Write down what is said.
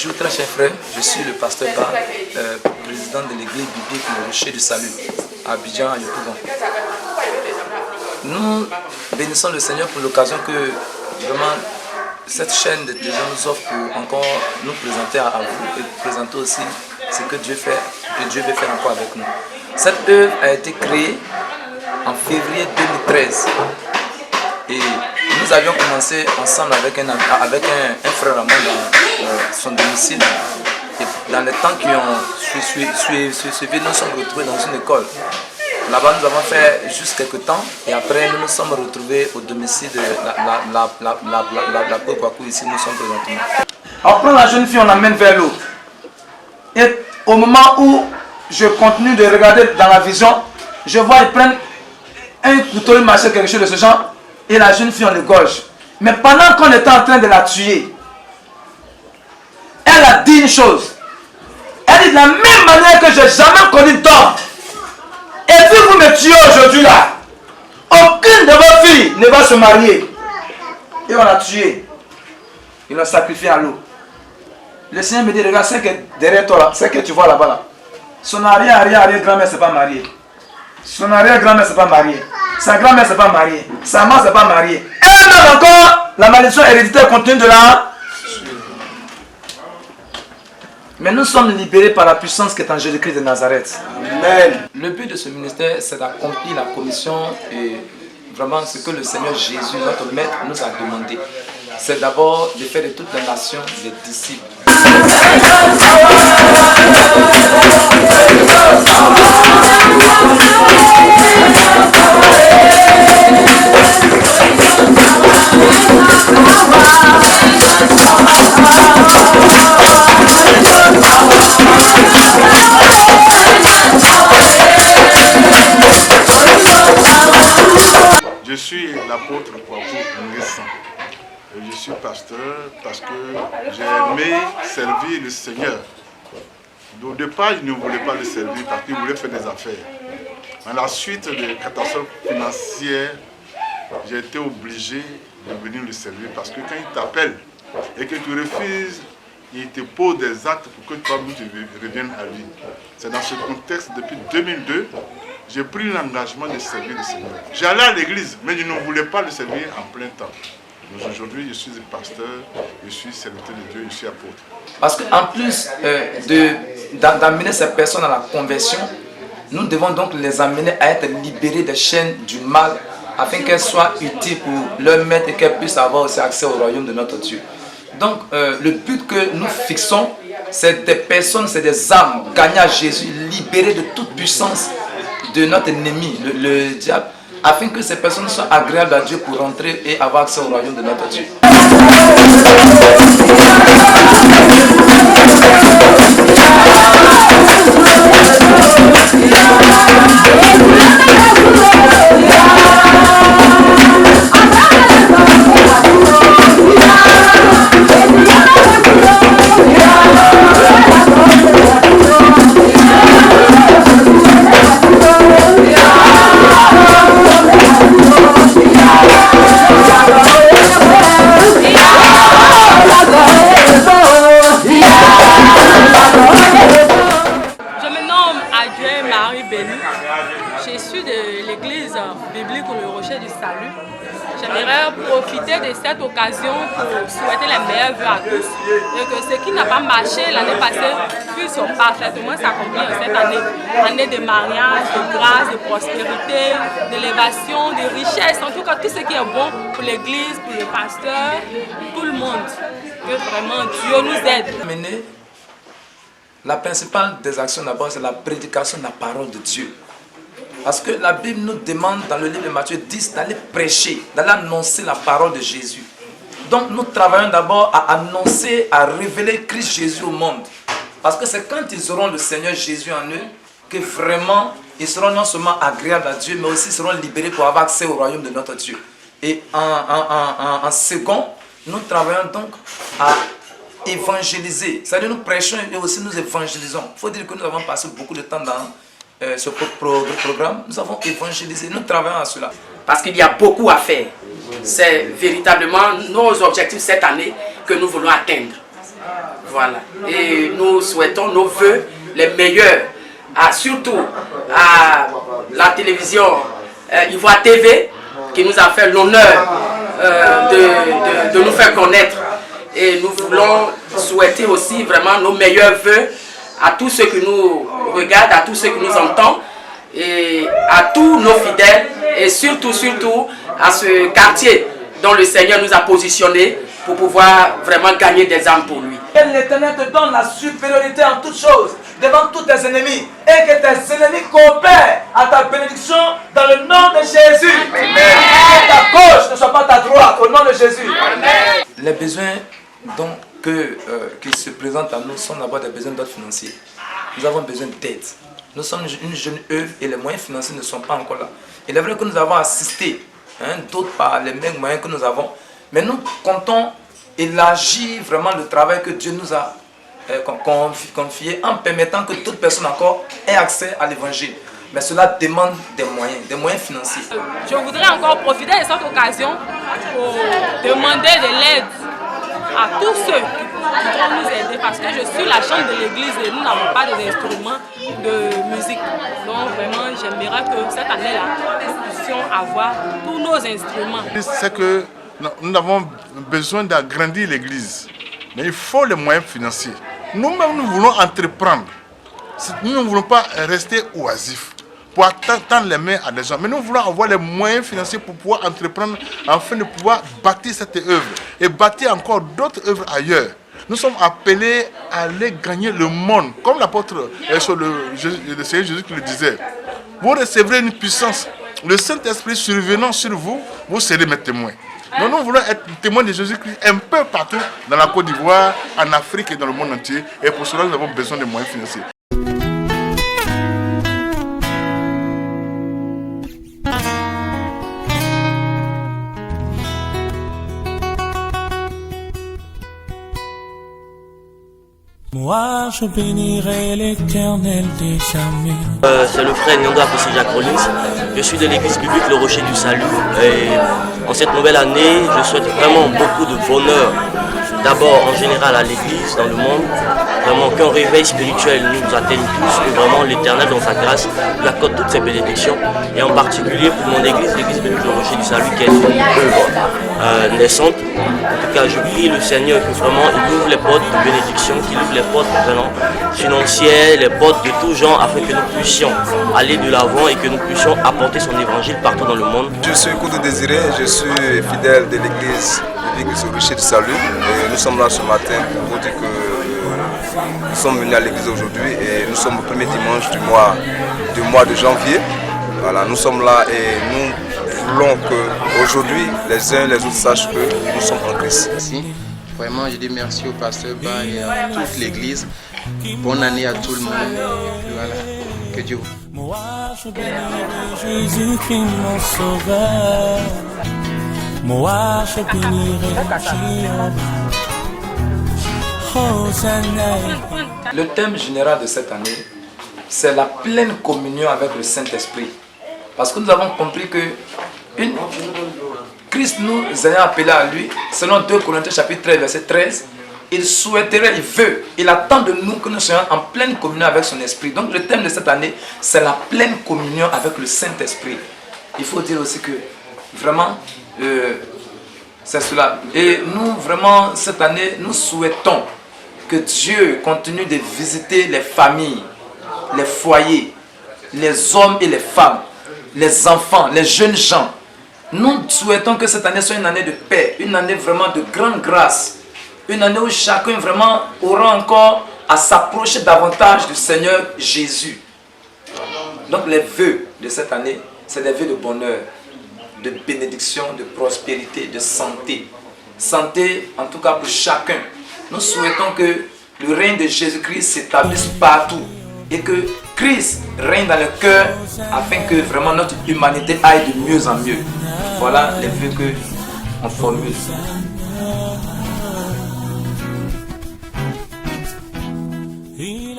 Bonjour très chers frères, je suis le pasteur Ba, président de l'église biblique Le Rocher du Salut, à Abidjan, à Yopougon. Nous bénissons le Seigneur pour l'occasion que vraiment cette chaîne de télévision nous offre pour encore nous présenter à vous et présenter aussi ce que Dieu fait, que Dieu veut faire encore avec nous. Cette œuvre a été créée en février 2013 et nous avions commencé ensemble avec un frère à moi dans son domicile. Et dans les temps qui ont suivi, nous sommes retrouvés dans une école. Là-bas, nous avons fait juste quelques temps et après, nous nous sommes retrouvés au domicile de la Kwaku, ici nous sommes présentement. On prend la jeune fille, on l'amène vers l'autre. Et au moment où je continue de regarder dans la vision, je vois qu'ils prennent un couteau, une machette, quelque chose de ce genre, et la jeune fille, on l'égorge. Mais pendant qu'on était en train de la tuer, elle a dit une chose. Elle dit de la même manière que je n'ai jamais connu d'homme. Et puis vous me tuez aujourd'hui là. Aucune de vos filles ne va se marier. Et on l'a tué. Ils l'ont sacrifié à l'eau. Le Seigneur me dit, regarde, c'est que derrière toi là, c'est que tu vois là-bas là. Son arrière-grand-mère ne s'est pas mariée. Son arrière-grand-mère ne s'est pas mariée. Sa grand-mère ne s'est pas mariée. Sa mère ne s'est pas mariée. Elle-même encore, la malédiction héréditaire continue de la... Mais nous sommes libérés par la puissance qui est en Jésus-Christ de Nazareth. Amen. Le but de ce ministère, c'est d'accomplir la commission et vraiment ce que le Seigneur Jésus, notre Maître, nous a demandé. C'est d'abord de faire de toutes les nations des disciples. Je suis l'apôtre Kwaku Nguessan. Je suis pasteur parce que j'ai aimé servir le Seigneur. Au départ, je ne voulais pas le servir parce qu'il voulait faire des affaires. À la suite des catastrophes financières, j'ai été obligé de venir le servir parce que quand il t'appelle et que tu refuses, il te pose des actes pour que toi tu reviennes à lui. C'est dans ce contexte, depuis 2002, j'ai pris l'engagement de servir le Seigneur. J'allais à l'église, mais je ne voulais pas le servir en plein temps. Aujourd'hui, je suis un pasteur, je suis serviteur de Dieu, je suis apôtre. Parce qu'en plus d'amener ces personnes à la conversion, nous devons donc les amener à être libérées des chaînes du mal, afin qu'elles soient utiles pour leur maître et qu'elles puissent avoir aussi accès au royaume de notre Dieu. Donc, le but que nous fixons, c'est des personnes, c'est des âmes gagnées à Jésus, libérées de toute puissance de notre ennemi, le diable, afin que ces personnes soient agréables à Dieu pour rentrer et avoir accès au royaume de notre Dieu. Je suis de l'église biblique Le Rocher du Salut. J'aimerais profiter de cette occasion pour souhaiter les meilleurs vœux à tous et que ce qui n'a pas marché l'année passée puisse parfaitement s'accomplir cette année. Année de mariage, de grâce, de prospérité, d'élévation, de richesse, en tout cas tout ce qui est bon pour l'église, pour le pasteur, tout le monde. Que vraiment Dieu nous aide. La principale des actions d'abord, c'est la prédication de la parole de Dieu. Parce que la Bible nous demande dans le livre de Matthieu 10 d'aller prêcher, d'aller annoncer la parole de Jésus. Donc nous travaillons d'abord à annoncer, à révéler Christ Jésus au monde. Parce que c'est quand ils auront le Seigneur Jésus en eux que vraiment ils seront non seulement agréables à Dieu, mais aussi seront libérés pour avoir accès au royaume de notre Dieu. Et en second, nous travaillons donc à évangéliser. C'est-à-dire nous prêchons et aussi nous évangélisons. Il faut dire que nous avons passé beaucoup de temps dans ce programme. Nous avons évangélisé, nous travaillons à cela. Parce qu'il y a beaucoup à faire. C'est véritablement nos objectifs cette année que nous voulons atteindre. Voilà. Et nous souhaitons nos vœux les meilleurs, surtout à la télévision Ivoire TV, qui nous a fait l'honneur de nous faire connaître. Et nous voulons souhaiter aussi vraiment nos meilleurs vœux à tous ceux qui nous regardent, à tous ceux qui nous entendent, et à tous nos fidèles, et surtout à ce quartier dont le Seigneur nous a positionnés pour pouvoir vraiment gagner des âmes pour lui. Que l'Éternel te donne la supériorité en toutes choses devant tous tes ennemis et que tes ennemis coopèrent à ta bénédiction dans le nom de Jésus. Amen. Que ta gauche ne soit pas ta droite au nom de Jésus. Amen. Les besoins qui se présentent à nous sont d'abord des besoins d'ordre financier. Nous avons besoin d'aide. Nous sommes une jeune œuvre et les moyens financiers ne sont pas encore là. Il est vrai que nous avons assisté, d'autres par les mêmes moyens que nous avons, mais nous comptons élargir vraiment le travail que Dieu nous a confié en permettant que toute personne encore ait accès à l'évangile. Mais cela demande des moyens financiers. Je voudrais encore profiter de cette occasion pour demander de l'aide à tous ceux qui vont nous aider, parce que je suis la chambre de l'église et nous n'avons pas d'instruments de musique. Donc vraiment, j'aimerais que cette année-là, nous puissions avoir tous nos instruments. C'est que nous avons besoin d'agrandir l'église, mais il faut les moyens financiers. Nous-mêmes, nous voulons entreprendre. Nous ne voulons pas rester oisifs pour tendre les mains à des gens, mais nous voulons avoir les moyens financiers pour pouvoir entreprendre afin de pouvoir bâtir cette œuvre et bâtir encore d'autres œuvres ailleurs. Nous sommes appelés à aller gagner le monde, comme l'apôtre le Seigneur Jésus qui le disait. Vous recevrez une puissance, le Saint-Esprit survenant sur vous, vous serez mes témoins. Donc nous voulons être témoins de Jésus-Christ un peu partout dans la Côte d'Ivoire, en Afrique et dans le monde entier. Et pour cela, nous avons besoin de moyens financiers. Moi je bénirai l'Éternel des jamais. C'est le frère Nyanda Apostle Jacques Rollins. Je suis de l'église biblique Le Rocher du Salut. Et en cette nouvelle année, je souhaite vraiment beaucoup de bonheur. D'abord en général à l'église, dans le monde. Vraiment qu'un réveil spirituel nous atteigne tous. Et vraiment l'Éternel dans sa grâce nous accorde toutes ses bénédictions. Et en particulier pour mon église, l'église biblique Le Rocher du Salut, qui est une œuvre naissante. En tout cas, je prie le Seigneur que vraiment il ouvre les portes de bénédiction, qu'il ouvre les portes vraiment financières, les portes de tout genre, afin que nous puissions aller de l'avant et que nous puissions apporter son évangile partout dans le monde. Je suis Koudou Désiré, je suis fidèle de l'église au Rocher du Salut. Et nous sommes là ce matin pour dire que nous sommes venus à l'église aujourd'hui et nous sommes au premier dimanche du mois de janvier. Voilà, nous sommes là et nous voulons qu'aujourd'hui les uns et les autres sachent que nous sommes en Christ. Merci. Vraiment, je dis merci au pasteur Ba et à toute l'église. Bonne année à tout le monde. Voilà. Que Dieu vous. Moi je bénirai Jésus-Christ mon sauveur. Moi je bénirai Jéhovah. Le thème général de cette année, c'est la pleine communion avec le Saint-Esprit. Parce que nous avons compris que Christ nous ayant appelés à lui, selon 2 Corinthiens chapitre 13, verset 13, il souhaiterait, il veut, il attend de nous que nous soyons en pleine communion avec son esprit. Donc le thème de cette année, c'est la pleine communion avec le Saint-Esprit. Il faut dire aussi que vraiment, c'est cela. Et nous, vraiment, cette année, nous souhaitons que Dieu continue de visiter les familles, les foyers, les hommes et les femmes, les enfants, les jeunes gens. Nous souhaitons que cette année soit une année de paix, une année vraiment de grande grâce, une année où chacun vraiment aura encore à s'approcher davantage du Seigneur Jésus. Donc les vœux de cette année, c'est des vœux de bonheur, de bénédiction, de prospérité, de santé. Santé en tout cas pour chacun. Nous souhaitons que le règne de Jésus-Christ s'établisse partout et que Christ règne dans le cœur afin que vraiment notre humanité aille de mieux en mieux. Voilà les vœux qu'on formule. Yeah.